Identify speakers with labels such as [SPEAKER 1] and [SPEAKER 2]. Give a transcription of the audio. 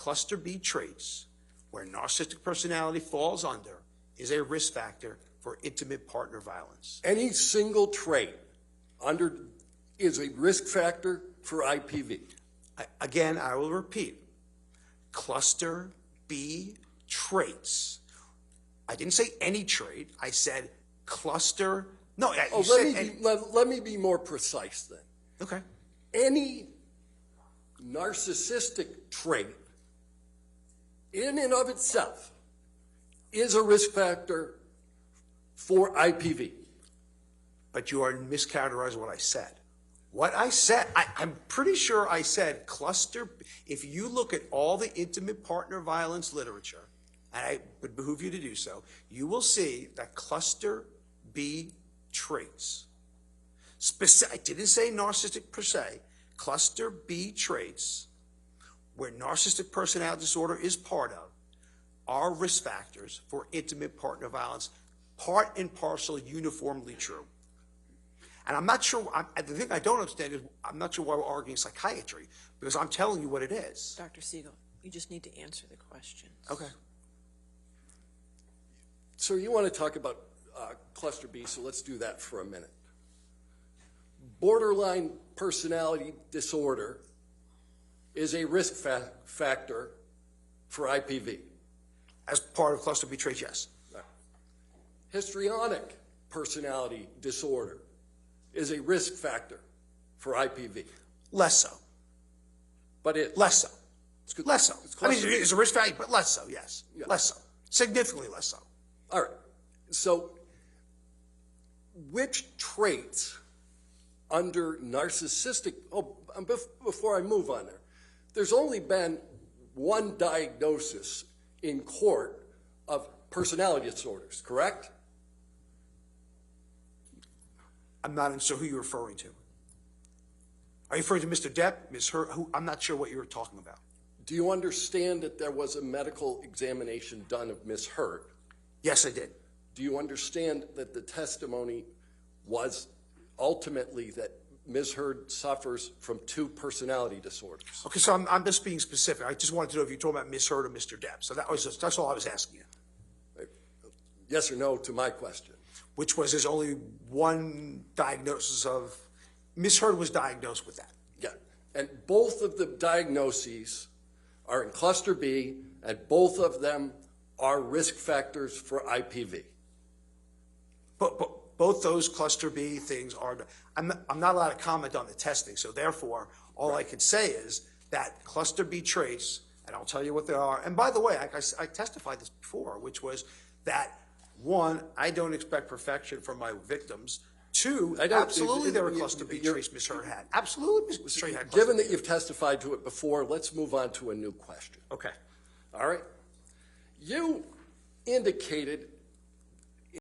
[SPEAKER 1] cluster B traits, where narcissistic personality falls under, is a risk factor for intimate partner violence.
[SPEAKER 2] Any single trait is a risk factor for IPV.
[SPEAKER 1] Again, I will repeat, cluster B traits. I didn't say any trait. I said cluster. No,
[SPEAKER 2] let me be more precise then.
[SPEAKER 1] Okay.
[SPEAKER 2] Any narcissistic trait in and of itself is a risk factor for IPV.
[SPEAKER 1] But you are mischaracterizing what I said. What I said, I'm pretty sure I said cluster. If you look at all the intimate partner violence literature, and I would behoove you to do so, you will see that cluster B traits, I didn't say narcissistic per se, cluster B traits, where narcissistic personality disorder is part of, are risk factors for intimate partner violence, part and parcel, uniformly true. And I'm not sure, the thing I don't understand is I'm not sure why we're arguing psychiatry, because I'm telling you what it is.
[SPEAKER 3] Dr. Spiegel, you just need to answer the questions.
[SPEAKER 1] Okay.
[SPEAKER 2] So you want to talk about cluster B, so let's do that for a minute. Borderline personality disorder is a risk factor for IPV.
[SPEAKER 1] As part of cluster B traits, yes.
[SPEAKER 2] Histrionic personality disorder is a risk factor for IPV.
[SPEAKER 1] Less so.
[SPEAKER 2] But it
[SPEAKER 1] less so. It's good. Less so. I mean, it's a risk factor, but less so. Yes.
[SPEAKER 2] Yeah.
[SPEAKER 1] Less so. Significantly less so.
[SPEAKER 2] All right. So, which traits under narcissistic? Oh, before I move on there, there's only been one diagnosis in court of personality disorders, correct?
[SPEAKER 1] I'm not sure who you're referring to. Are you referring to Mr. Depp, Ms. Heard? I'm not sure what you're talking about.
[SPEAKER 2] Do you understand that there was a medical examination done of Ms. Heard?
[SPEAKER 1] Yes, I did.
[SPEAKER 2] Do you understand that the testimony was ultimately that Ms. Heard suffers from 2 personality disorders?
[SPEAKER 1] Okay, so I'm just being specific. I just wanted to know if you're talking about Ms. Heard or Mr. Depp. So that's all I was asking you.
[SPEAKER 2] Yes or no to my question.
[SPEAKER 1] Which was there's only one diagnosis of, Ms. Heard was diagnosed with that.
[SPEAKER 2] Yeah, and both of the diagnoses are in cluster B, and both of them are risk factors for IPV.
[SPEAKER 1] But both those cluster B things are, I'm not allowed to comment on the testing, so therefore, all I can say is that cluster B traits, and I'll tell you what they are, and by the way, I testified this before, which was that, 1, I don't expect perfection from my victims. 2, absolutely there were cluster B traits Ms. Heard had. Absolutely Ms. Heard had.
[SPEAKER 2] Given that you've testified to it before, let's move on to a new question.
[SPEAKER 1] Okay.
[SPEAKER 2] All right. You indicated